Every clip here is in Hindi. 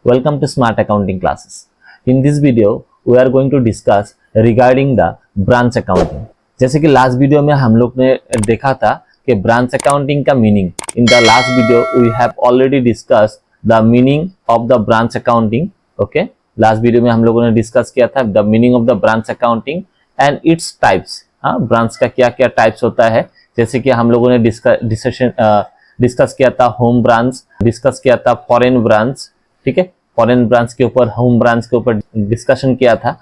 Welcome to Smart Accounting Classes. In this video, we are going to discuss regarding the branch accounting. जैसे कि लास्ट वीडियो में हम लोग ने देखा था कि ब्रांच अकाउंटिंग का meaning. In the last video we have already discuss the meaning of the branch accounting. Okay, last video में हम लोगों ने डिस्कस किया था the meaning of the branch accounting and its types. हाँ, ब्रांच का क्या क्या टाइप्स होता है. जैसे कि हम लोगों ने डिस्कस किया था होम ब्रांच, डिस्कस किया था फॉरेन ब्रांच. ठीक है, फॉरेन ब्रांच के ऊपर, होम ब्रांच के ऊपर डिस्कशन किया था.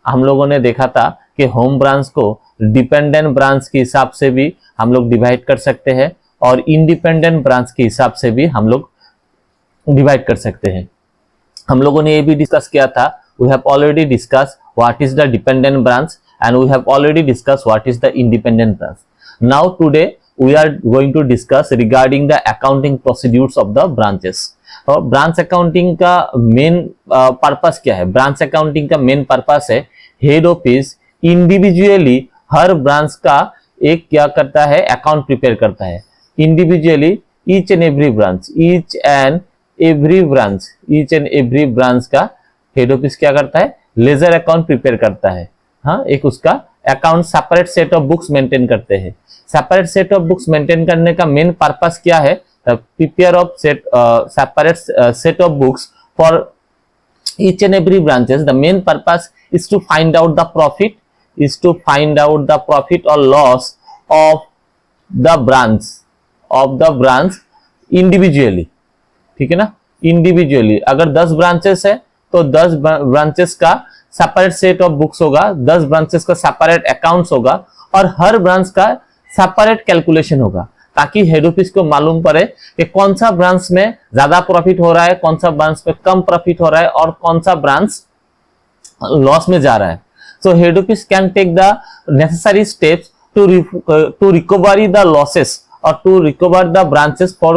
हम लोगों ने देखा था कि होम ब्रांच को डिपेंडेंट ब्रांच के हिसाब से भी हम लोग डिवाइड कर सकते हैं और इंडिपेंडेंट ब्रांच के हिसाब से भी हम लोग डिवाइड कर सकते हैं. हम लोगों ने ये भी डिस्कस किया था, we have already discuss what is the dependent branch and we have already discussed what is the independent branch. Now today we are going to discuss regarding the accounting procedures of the branches. और ब्रांच अकाउंटिंग का मेन पर्पस क्या है. ब्रांच अकाउंटिंग का मेन पर्पस है हेड ऑफिस इंडिविजुअली हर ब्रांच का एक क्या करता है, अकाउंट प्रिपेयर करता है individually. Each and every branch का हेड ऑफिस क्या करता है, लेजर अकाउंट प्रिपेयर करता है. हाँ, एक उसका account separate set of books maintain करते हैं. Separate set of books maintain करने का मेन पर्पस क्या है, prepare of separate set of books for each and every branches. The main purpose is to find out the profit और loss of the branch individually. ठीक है ना, इंडिविजुअली. अगर 10 ब्रांचेस है तो 10 ब्रांचेस का सेपरेट सेट ऑफ बुक्स होगा, 10 ब्रांचेस का सेपरेट अकाउंट्स होगा और हर ब्रांच का सेपरेट कैलकुलेशन होगा, ताकि हेड ऑफिस को मालूम पड़े कि कौन सा ब्रांच में ज्यादा प्रॉफिट हो रहा है, कौन सा ब्रांच में कम प्रॉफिट हो रहा है और कौन सा ब्रांच लॉस में जा रहा है. So head office can take the necessary steps to recover the losses और to recover the branches for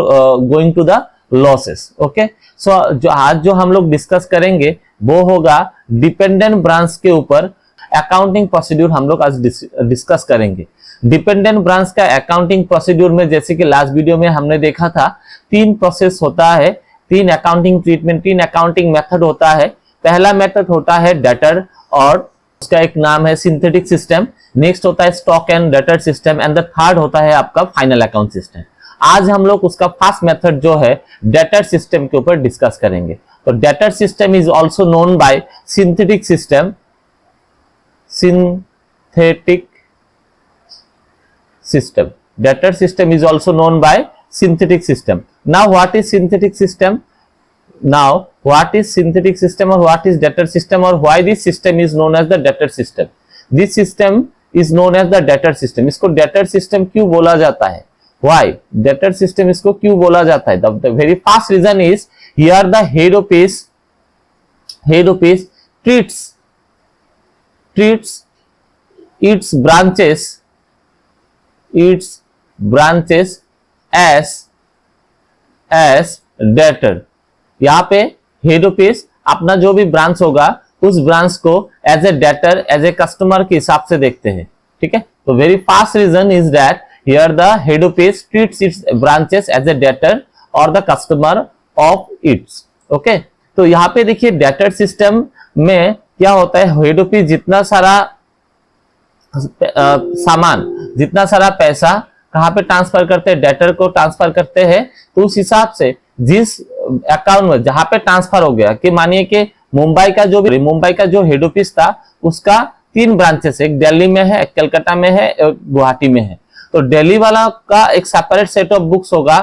going to the losses. Okay, so जो आज जो हम लोग डिस्कस करेंगे वो होगा डिपेंडेंट ब्रांच के ऊपर अकाउंटिंग प्रोसीड्यूर. हम लोग आज डिस्कस करेंगे डिपेंडेंट ब्रांच का अकाउंटिंग प्रोसीड्यूर में. जैसे कि लास्ट वीडियो में हमने देखा था 3 प्रोसेस होता है, 3 अकाउंटिंग ट्रीटमेंट, 3 अकाउंटिंग मेथड होता है. पहला मेथड होता है डेटर और उसका एक नाम है सिंथेटिक सिस्टम. नेक्स्ट होता है stock and debtor system and the third होता है आपका फाइनल अकाउंट सिस्टम. आज हम लोग उसका फर्स्ट मेथड जो है डेटर सिस्टम के ऊपर डिस्कस करेंगे. तो debtor system is also known by synthetic system. Debtor system is also known by synthetic system. Now what is synthetic system? Or what is debtor system or why this system is known as the debtor system? This system is known as the debtor system. इसको debtor system क्यों बोला जाता है? Why? Debtor system इसको क्यों बोला जाता है? The very first reason is here the head office treats its branches as debtor. यहाँ पे हेड ऑफिस अपना जो भी ब्रांच होगा उस ब्रांच को as a debtor, as a customer के हिसाब से देखते हैं. ठीक है, तो very first reason is that here the head office treats its branches as a debtor और the customer of its. Okay, तो यहाँ पे देखिए डेटर सिस्टम में क्या होता है, हेड ऑफिस जितना सारा सामान, जितना सारा पैसा कहाँ पे ट्रांसफर करते हैं, डेटर को ट्रांसफर करते हैं. तो उस हिसाब से जिस अकाउंट में जहां पे ट्रांसफर हो गया, कि मानिए कि मुंबई का जो हेड ऑफिस था उसका 3 ब्रांचेस, एक दिल्ली में है, एक कलकत्ता में है, एक गुवाहाटी में है. तो दिल्ली वाला का एक सेपरेट सेट ऑफ बुक्स होगा,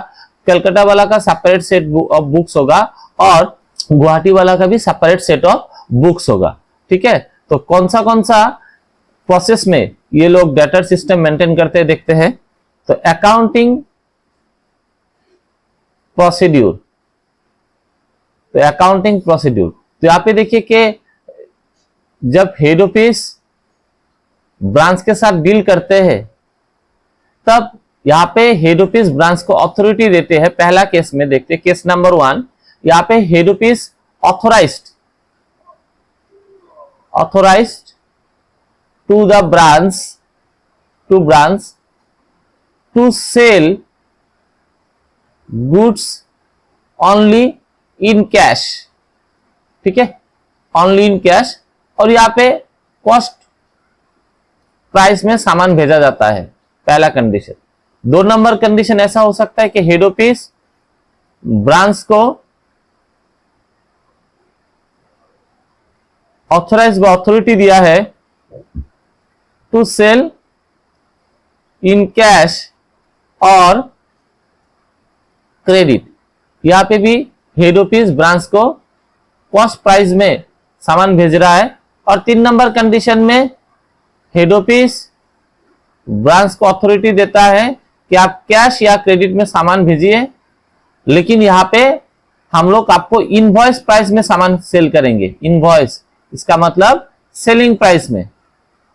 कलकत्ता वाला का सेपरेट सेट ऑफ बुक्स होगा और गुवाहाटी वाला का भी सेपरेट सेट ऑफ बुक्स होगा. ठीक है, तो कौन सा प्रोसेस में ये लोग डेटर सिस्टम मेंटेन करते देखते हैं. तो अकाउंटिंग प्रोसीड्यूर, तो यहाँ पे देखिए कि जब हेड ऑफिस ब्रांच के साथ डील करते हैं तब यहाँ पे हेड ऑफिस ब्रांच को अथॉरिटी देते हैं. पहला केस में देखते हैं, केस नंबर 1. यहाँ पे head office authorized to the branch to sell goods only in cash. ठीक है, ओनली इन कैश। और यहाँ पे कॉस्ट प्राइस में सामान भेजा जाता है, पहला कंडीशन। 2 नंबर कंडीशन ऐसा हो सकता है कि हेड ऑफिस ब्रांच को ऑथराइज अथॉरिटी दिया है टू सेल इन कैश और क्रेडिट। यहां पे भी हेड ऑफिस ब्रांच को कॉस्ट प्राइस में सामान भेज रहा है। और 3 नंबर कंडीशन में हेड ऑफिस ब्रांच को अथॉरिटी देता है कि आप कैश या क्रेडिट में सामान भेजिए, लेकिन यहां पे हम लोग आपको इनवॉइस प्राइस में सामान सेल करेंगे। इनवॉइस इसका मतलब सेलिंग प्राइस में,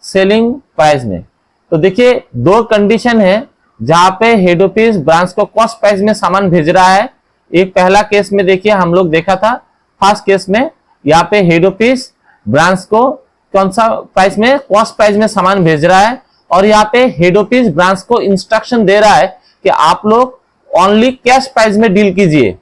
सेलिंग प्राइस में। तो देखिए 2 कंडीशन है जहां पे हेड ऑफिस ब्रांच को कॉस्ट प्राइस में सामान भेज रहा है। एक पहला केस में देखिए हम लोग देखा था, फर्स्ट केस में यहाँ पे हेड ऑफिस ब्रांच को कौन सा प्राइस में, कॉस्ट प्राइस में सामान भेज रहा है। और यहाँ पे हेड ऑफिस ब्रांच को इंस्ट्रक्शन दे रहा है कि आप लोग ओनली कैश प्राइस में डील कीजिए।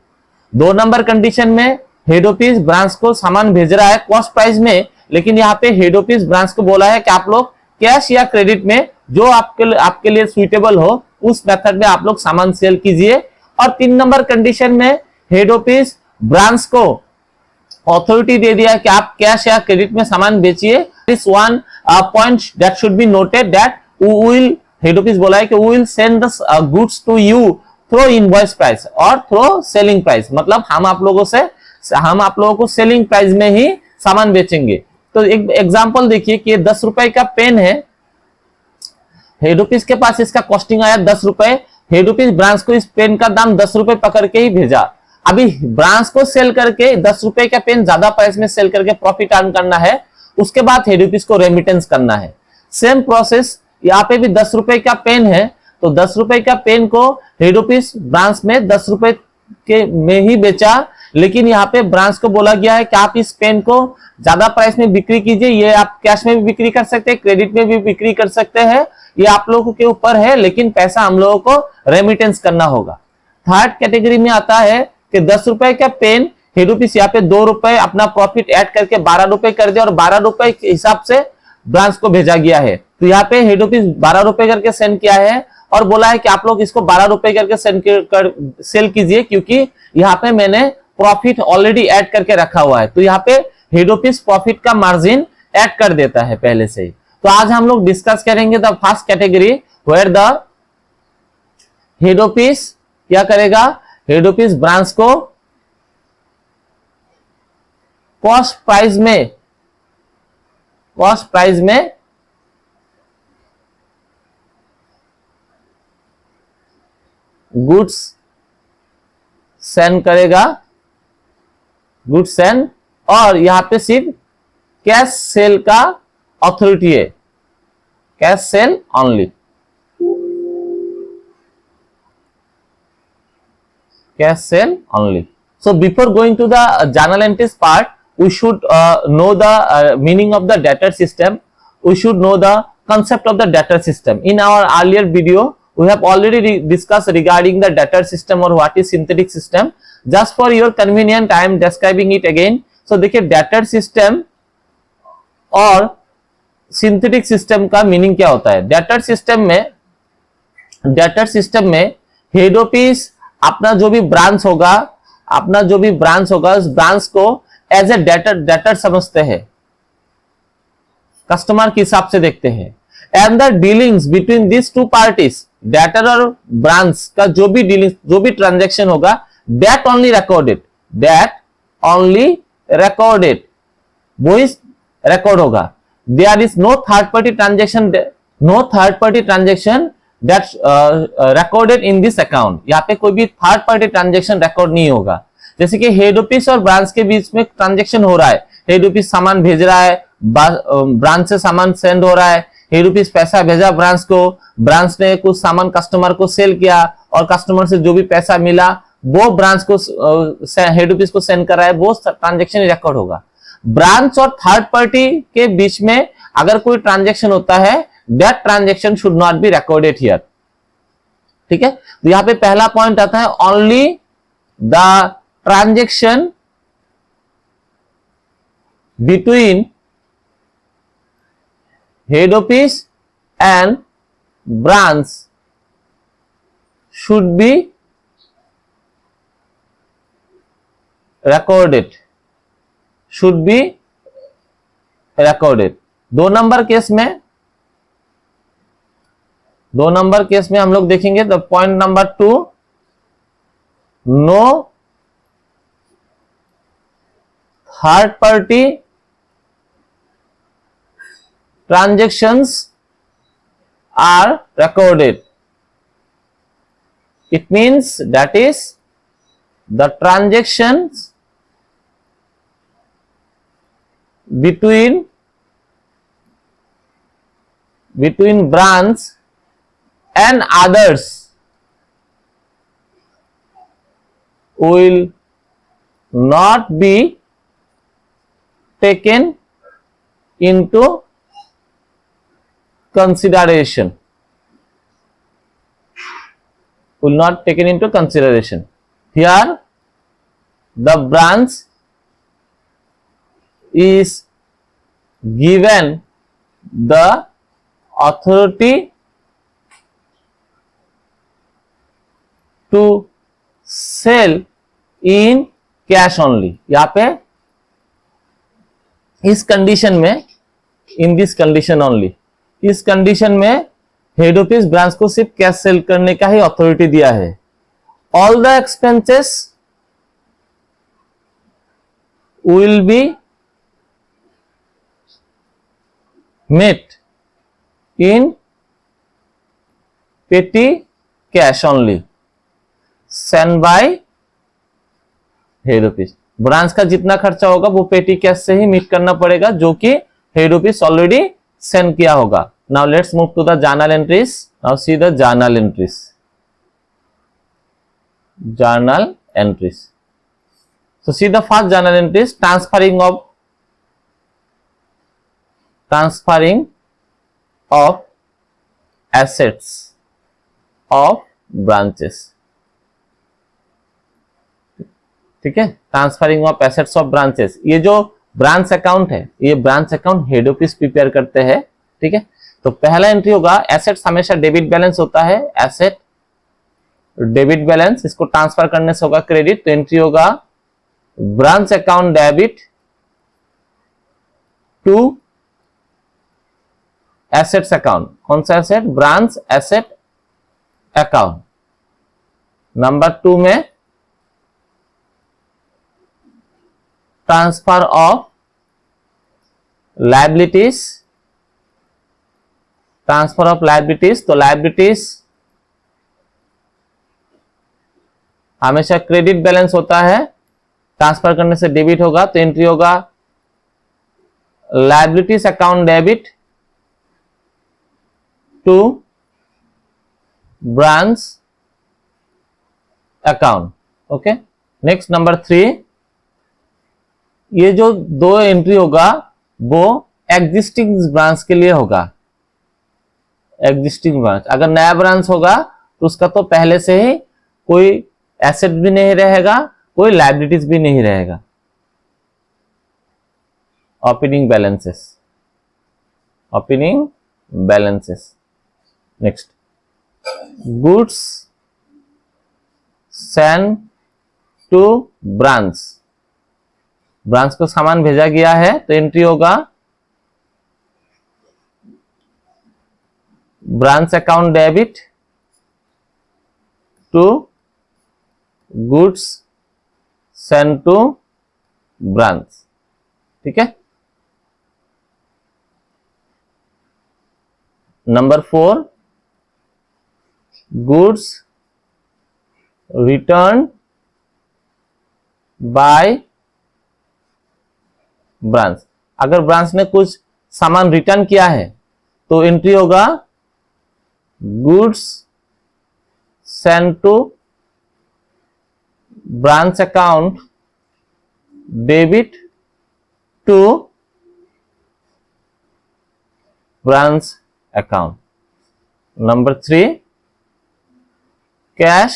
2 नंबर कंडीशन में हेड ऑफिस ब्रांच को सामान भेज रहा है कॉस्ट प्राइस में, लेकिन यहाँ पे हेड ऑफिस ब्रांच को बोला है कि आप लोग कैश या क्रेडिट में जो आपके लिए सुइटेबल हो उस मेथड में आप लोग सामान सेल कीजिए। और 3 नंबर कंडीशन में हेड ऑफिस ब्रांच को अथॉरिटी दे दिया कि आप कैश या क्रेडिट में सामान बेचिए। This one point that should be noted that head office बोला है कि we will send the goods to you through invoice price और थ्रू सेलिंग प्राइस, मतलब हम आप लोगों को सेलिंग प्राइस में ही सामान बेचेंगे। तो एक एग्जांपल देखिए कि 10 रुपए का पेन है, हेड ऑफिस के पास इसका कॉस्टिंग आया 10 रुपए। हेड ऑफिस ब्रांच को इस पेन का दाम 10 रुपए पकड़ के ही भेजा। अभी ब्रांच को सेल करके 10 रुपए का पेन ज्यादा प्राइस में सेल करके प्रॉफिट अर्न करना है, उसके बाद हेड ऑफिस को रेमिटेंस करना है। सेम प्रोसेस यहाँ पे भी 10 रुपए का पेन है, तो 10 रुपए का पेन को हेड ऑफिस ब्रांच में 10 रुपए के में ही बेचा, लेकिन यहाँ पे ब्रांच को बोला गया है कि आप इस पेन को ज्यादा प्राइस में बिक्री कीजिए। ये आप कैश में भी बिक्री कर सकते हैं, क्रेडिट में भी बिक्री कर सकते हैं, ये आप लोगों के ऊपर है, लेकिन पैसा हम लोगों को रेमिटेंस करना होगा। थर्ड कैटेगरी में आता है कि 10 रुपए का पेन हेड ऑफिस यहाँ पे 2 रुपए अपना प्रॉफिट ऐड करके 12 रुपए कर दिया और 12 रुपए के हिसाब से ब्रांच को भेजा गया है। तो यहाँ पे हेड ऑफिस 12 रुपए करके सेंड किया है और बोला है कि आप लोग इसको 12 रुपए करके सेल कीजिए, क्योंकि यहाँ पे मैंने प्रॉफिट ऑलरेडी ऐड करके रखा हुआ है। तो यहाँ पे हेड ऑफिस प्रॉफिट का मार्जिन ऐड कर देता है पहले से ही। तो आज हम लोग डिस्कस करेंगे the first category where the head office क्या करेगा, हेड ऑफिस ब्रांच को कॉस्ट प्राइस में गुड्स सेंड करेगा, गुड्स सेंड, और यहां पे सिर्फ कैश सेल का अथॉरिटी है, cash sale only, cash sale only. So before going to the journal entries part, we should know the meaning of the debtor system. We should know the concept of the debtor system. In our earlier video, we have already discussed regarding the debtor system or what is synthetic system. Just for your convenience, I am describing it again. So देखिए debtor system और synthetic system का meaning क्या होता है। debtor system में head office अपना जो भी ब्रांच होगा उस ब्रांच को एज ए डेटर समझते हैं, कस्टमर के हिसाब से देखते हैं। And the dealings between this two parties, debtor और ब्रांच का जो भी ट्रांजैक्शन होगा, दैट ओनली रिकॉर्डेड वो इस रिकॉर्ड होगा। There is no third party transaction that recorded in this account. यहाँ पे कोई भी थर्ड पार्टी ट्रांजैक्शन रिकॉर्ड नहीं होगा। जैसे कि हेड ऑफिस और ब्रांच के बीच में ट्रांजैक्शन हो रहा है, हेड ऑफिस सामान भेज रहा है, ब्रांच से सामान सेंड हो रहा है, हेड ऑफिस पैसा भेजा ब्रांच को, ब्रांच ने कुछ सामान कस्टमर को सेल किया और कस्टमर से जो भी पैसा मिला वो ब्रांच को हेड ऑफिस को सेंड कर रहा है, वो ट्रांजैक्शन रिकॉर्ड होगा। ब्रांच और थर्ड पार्टी के बीच में अगर कोई ट्रांजैक्शन होता है, that transaction should not be recorded here. ठीक है, तो यहां पे पहला पॉइंट आता है only the transaction between head office and branch should be recorded, should be recorded। 2 number case में हम लोग देखेंगे the point number 2, no third party transactions are recorded। It means that is the transactions between branch and others will not be taken into consideration, will not taken into consideration। Here the branch is given the authority to sell in cash only। यहाँ पे इस कंडीशन में, इन दिस कंडीशन ओनली, इस कंडीशन में हेड ऑफिस ब्रांच को सिर्फ कैश सेल करने का ही अथॉरिटी दिया है। All the expenses will be met in petty cash only send by head office. Branch का जितना खर्चा होगा वो पेटी कैश से ही मीट करना पड़ेगा, जो कि हेड ऑफिस ऑलरेडी सेंड किया होगा। Now let's move to the journal entries. Now see the journal entries. Journal entries, so see the first journal entries, transferring of assets of branches। ठीक है, transferring of assets of branches. ये जो ब्रांच अकाउंट है, ये branch account head office prepare करते हैं। ठीक है, तो पहला एंट्री होगा, एसेट्स हमेशा डेबिट बैलेंस होता है, एसेट डेबिट बैलेंस, इसको ट्रांसफर करने से होगा क्रेडिट, तो एंट्री होगा branch account debit to assets account. कौन सा asset? Branch asset account. Number 2 में transfer of liabilities, transfer of liabilities, तो लायबिलिटीज हमेशा क्रेडिट बैलेंस होता है, ट्रांसफर करने से डेबिट होगा, तो एंट्री होगा liabilities account debit to branch account. Okay, next number 3, ये जो 2 एंट्री होगा वो एग्जिस्टिंग ब्रांच के लिए होगा। एग्जिस्टिंग ब्रांच, अगर नया ब्रांच होगा तो उसका तो पहले से ही कोई एसेट भी नहीं रहेगा, कोई लायबिलिटीज भी नहीं रहेगा। Opening balances, opening balances. Next, goods send to branch, branch को सामान भेजा गया है, तो एंट्री होगा branch account debit to goods send to branch. ठीक है, number 4, goods return by branch. अगर ब्रांच ने कुछ सामान रिटर्न किया है तो एंट्री होगा goods send to branch account debit to branch account. Number 3, cash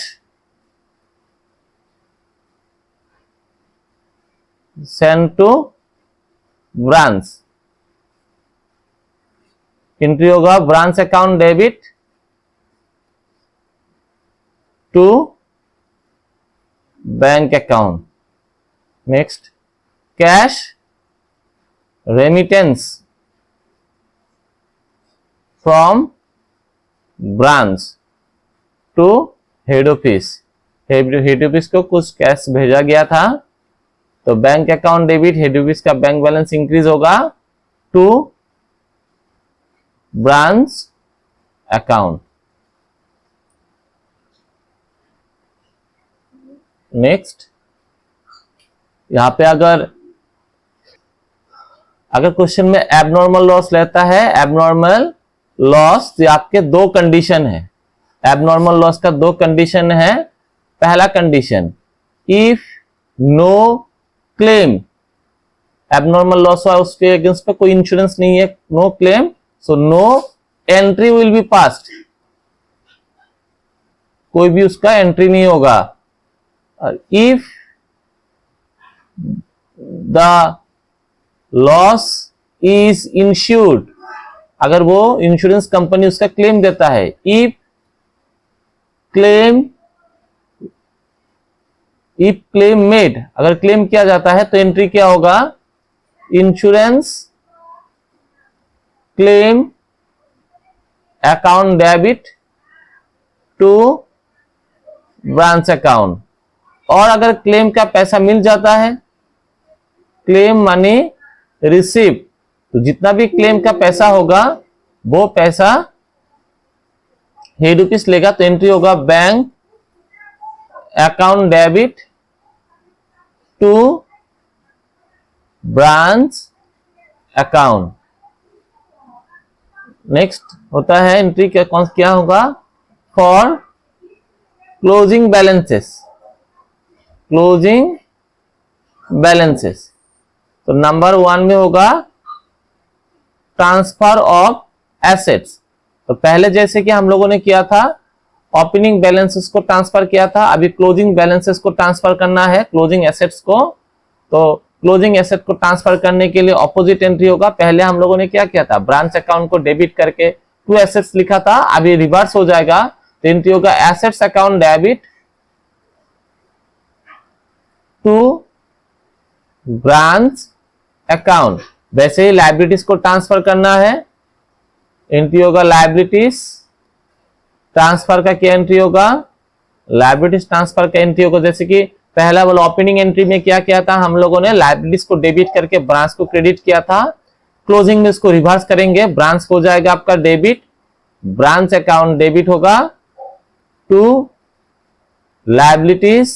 send to branch, entry होगा branch account debit to bank account. Next, cash remittance from branch to head office, head office को कुछ कैश भेजा गया था, तो bank account debit, head office का बैंक बैलेंस इंक्रीज होगा टू ब्रांच अकाउंट। नेक्स्ट, यहां पे अगर क्वेश्चन में एबनॉर्मल लॉस लेता है, एबनॉर्मल लॉस, तो आपके दो कंडीशन है, एबनॉर्मल लॉस का दो कंडीशन है। पहला condition, if no claim, abnormal loss हुआ उसके अगेंस्ट पे कोई इंश्योरेंस नहीं है, no claim, so no entry will be passed, कोई भी उसका एंट्री नहीं होगा। If the loss is insured, अगर वो इंश्योरेंस कंपनी उसका क्लेम देता है, इफ क्लेम मेड, अगर क्लेम किया जाता है तो एंट्री क्या होगा, insurance claim account debit to branch account. और अगर क्लेम का पैसा मिल जाता है, क्लेम मनी रिसीव, तो जितना भी क्लेम का पैसा होगा वो पैसा हेड ऑफिस लेगा, तो एंट्री होगा bank account debit to branch account. Next होता है एंट्री क्या होगा, for closing balances, closing balances, तो नंबर 1 में होगा ट्रांसफर ऑफ एसेट्स। तो पहले जैसे कि हम लोगों ने किया था, ओपनिंग बैलेंसेस को ट्रांसफर किया था, अभी क्लोजिंग बैलेंसेस को ट्रांसफर करना है, क्लोजिंग एसेट्स को। तो क्लोजिंग एसेट को ट्रांसफर करने के लिए ऑपोजिट एंट्री होगा। पहले हम लोगों ने क्या किया था, ब्रांच अकाउंट को डेबिट करके टू एसेट्स लिखा था, अभी रिवर्स हो जाएगा, तो एंट्री होगा assets account debit to branch account. वैसे ही लायबिलिटीज को ट्रांसफर करना है, एंट्री होगा लायबिलिटीज ट्रांसफर का क्या एंट्री होगा, लायबिलिटीज ट्रांसफर का एंट्री होगा। जैसे कि पहला वाला ओपनिंग एंट्री में क्या किया था, हम लोगों ने लायबिलिटीज को डेबिट करके ब्रांच को क्रेडिट किया था, क्लोजिंग में इसको रिवर्स करेंगे, ब्रांच को हो जाएगा आपका डेबिट, ब्रांच अकाउंट डेबिट होगा टू लायबिलिटीज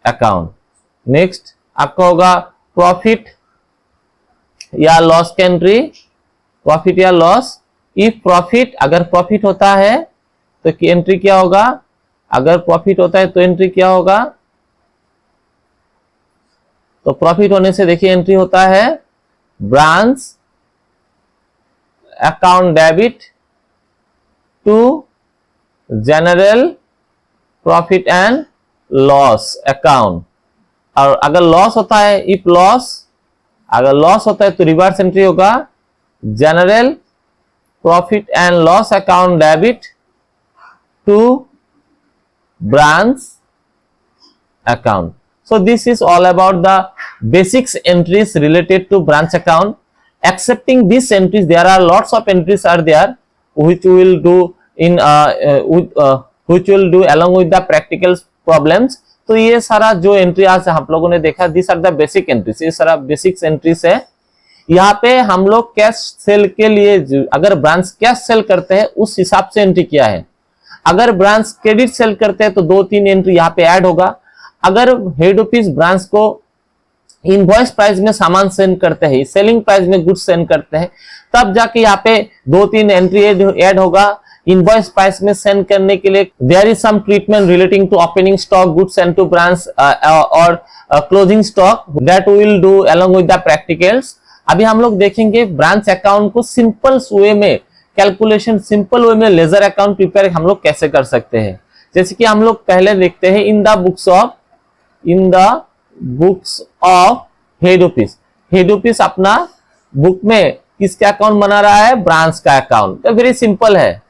अकाउंट। नेक्स्ट आपका होगा प्रॉफिट या लॉस का एंट्री, प्रॉफिट या लॉस। इफ प्रॉफिट, अगर प्रॉफिट होता है तो एंट्री क्या होगा, अगर प्रॉफिट होता है तो एंट्री क्या होगा, तो प्रॉफिट होने से देखिए एंट्री होता है branch account debit to general profit and loss account. और अगर लॉस होता है, इफ लॉस, अगर लॉस होता है तो रिवर्स एंट्री होगा general profit and loss account debit to branch account. So this is all about the basics entries related to branch account. Excepting these entries, there are lots of entries are there which we will do in which will do along with the practical problems. तो ये सारा जो एंट्री आज हम लोगों ने देखा, this are the basic entries, ये सारा बेसिक्स एंट्रीज है। यहाँ पे हम लोग कैश सेल के लिए, अगर ब्रांच कैश सेल करते हैं उस हिसाब से एंट्री किया है। अगर ब्रांच क्रेडिट सेल करते हैं तो 2-3 एंट्री यहाँ पे ऐड होगा। अगर हेड ऑफिस ब्रांच को इनवॉइस प्राइस में सामान सेंड करते हैं, सेलिंग प्राइस में गुड्स सेंड करते हैं, तब जाके यहाँ पे 2-3 एंट्री ऐड होगा। इनवॉइस प्राइस में सेंड करने के लिए there is some treatment relating to opening stock, goods send to branch और closing stock, that we will do along with the practicals. अभी हम लोग देखेंगे ब्रांच अकाउंट को सिंपल वे में, कैलकुलेशन सिंपल वे में लेजर अकाउंट प्रिपेयर हम लोग कैसे कर सकते हैं। जैसे कि हम लोग पहले देखते हैं in the books of head office. Head office अपना बुक में किसका अकाउंट बना रहा है? ब्रांच का अकाउंट। तो वेरी सिंपल है,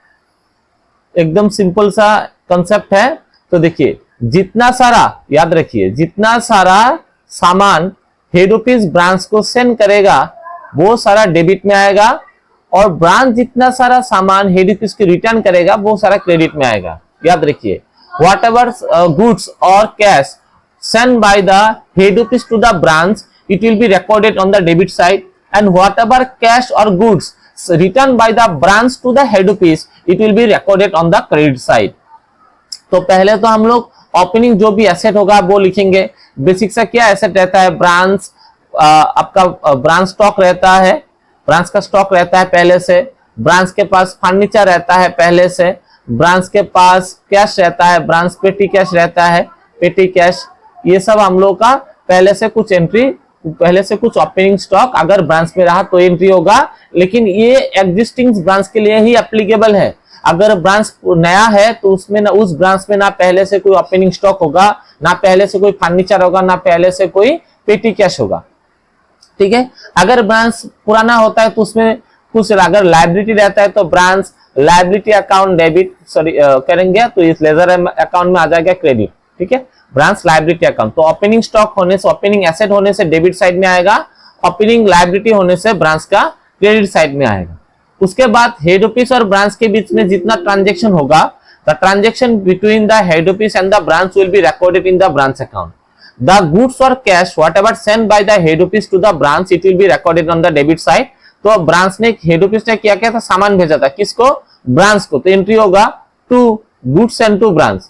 एकदम सिंपल सा कंसेप्ट है। तो देखिए जितना सारा, याद रखिए, जितना सारा सामान हेड ऑफिस ब्रांच को सेंड करेगा वो सारा डेबिट में आएगा, और ब्रांच जितना सारा सामान हेड ऑफिस को रिटर्न करेगा वो सारा क्रेडिट में आएगा। याद रखिए, वॉट एवर गुड्स और cash send by the head office to the branch, it will be recorded on the debit side, and whatever cash or goods returned by the branch to the head office, it will be recorded on the credit side। तो पहले तो हम लोग ओपनिंग जो भी एसेट होगा वो लिखेंगे। बेसिक सा क्या एसेट रहता है? ब्रांच, आपका ब्रांच स्टॉक रहता है, ब्रांच का स्टॉक रहता है पहले से, ब्रांच के पास फर्नीचर रहता है पहले से, ब्रांच के पास कैश रहता है, ब्रांच पेटी कैश रहता है, पेटी कैश, ये सब हम लोग का पहले से कुछ एंट्री, पहले से कुछ ओपनिंग स्टॉक अगर ब्रांच में रहा तो एंट्री होगा, लेकिन ये एग्जिस्टिंग ब्रांच के लिए ही एप्लीकेबल है। अगर ब्रांच नया है तो उसमें ना, उस ब्रांच में ना पहले से कोई ओपनिंग स्टॉक होगा, ना पहले से कोई फर्नीचर होगा, ना पहले से कोई पेटी कैश होगा। ठीक है, अगर ब्रांच पुराना होता है तो उसमें कुछ, अगर लायबिलिटी रहता है तो ब्रांच लायबिलिटी अकाउंट डेबिट करेंगे तो इस लेजर अकाउंट में आ जाएगा क्रेडिट। ठीक है, ब्रांच लायबिलिटी अकाउंट। तो ओपनिंग स्टॉक होने से, ओपनिंग एसेट होने से डेबिट साइड में आएगा, ओपनिंग लायबिलिटी होने से ब्रांच का क्रेडिट साइड में आएगा। उसके बाद हेड ऑफिस और ब्रांच के बीच में जितना ट्रांजैक्शन होगा, the transaction between the head office and the branch will be recorded in the branch account. The goods और cash whatever send by the head office to the branch, it will be recorded on the debit side. तो ब्रांच ने, हेड ऑफिस ने क्या किया था? सामान भेजा था, किसको? ब्रांच को। तो एंट्री होगा to goods send to branch,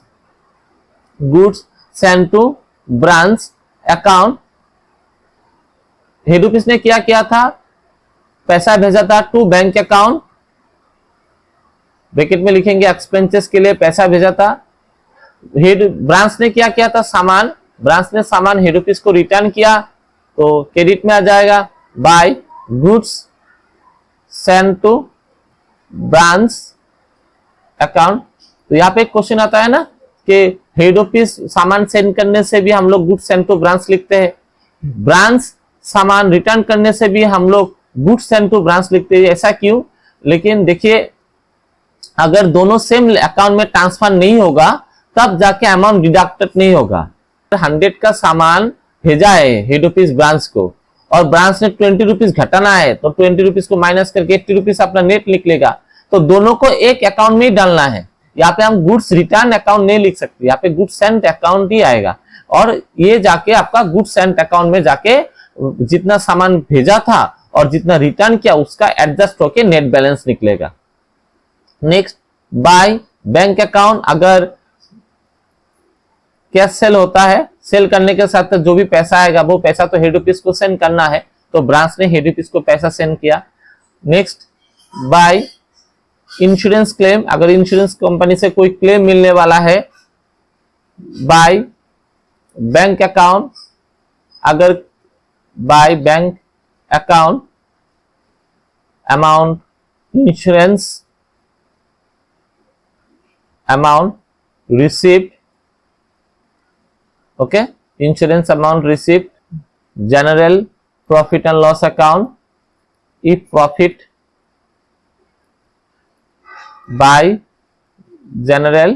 goods send to branch account. Head office ने क्या किया था? पैसा भेजा था टू बैंक अकाउंट, ब्रैकेट में लिखेंगे एक्सपेंसेस के लिए पैसा भेजा था। हेड ब्रांच ने क्या किया था? सामान, ब्रांच ने सामान हेड ऑफिस को रिटर्न किया तो क्रेडिट में आ जाएगा by goods send to branch account. तो यहाँ पे एक क्वेश्चन आता है ना कि हेड ऑफिस सामान सेंड करने से भी हम लोग गुड्स सेंड टू ब्रांच लिखते हैं, ब्रांच सामान रिटर्न करने से भी हम लोग गुड्स सेंड टू ब्रांच लिखते हैं। ऐसा क्यों? लेकिन देखिए, अगर दोनों सेम अकाउंट में ट्रांसफर नहीं होगा तब जाके अमाउंट डिडक्टेड नहीं होगा। 100 का सामान भेजा है हेड ऑफिस ब्रांच को और ब्रांच ने 20 रुपीज घटाना है, तो 20 रुपीज को माइनस करके 80 रुपीज अपना नेट निकलेगा। तो दोनों को एक अकाउंट में ही डालना है। यहाँ पे हम गुड्स रिटर्न अकाउंट नहीं लिख सकते, यहाँ पे गुड्स सेंट अकाउंट ही आएगा, और ये जाके आपका गुड्स सेंट अकाउंट में जाके जितना सामान भेजा था और जितना रिटर्न किया उसका एडजस्ट होके नेट बैलेंस निकलेगा। Next, bye bank account. अगर कैश सेल होता है, सेल करने के साथ जो भी पैसा आएगा वो पैसा तो हेड ऑफिस को सेंड करना है, तो ब्रांच ने हेड ऑफिस को पैसा सेंड किया। Next, by insurance claim. अगर इंश्योरेंस कंपनी से कोई क्लेम मिलने वाला है, बाय बैंक अकाउंट। अगर by bank account amount insurance amount received, okay, insurance amount received, general profit and loss account, if profit by general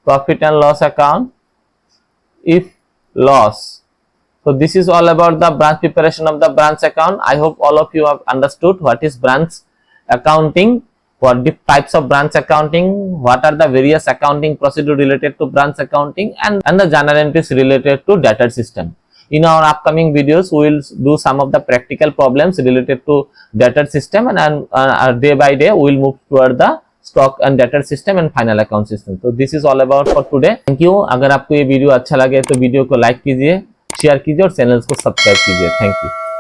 profit and loss account, if loss. So this is all about the branch preparation of the branch account. I hope all of you have understood what is branch accounting, what the types of branch accounting, what are the various accounting procedure related to branch accounting, and the journal entries related to debtor system. In our upcoming videos, we will do some of the practical problems related to debtor system, and day by day we will move toward the stock and debtor system and final account system. तो this is all about for today. Thank you. अगर आपको ये वीडियो अच्छा लगे तो वीडियो को लाइक कीजिए, शेयर कीजिए और चैनल को सब्सक्राइब कीजिए। Thank you.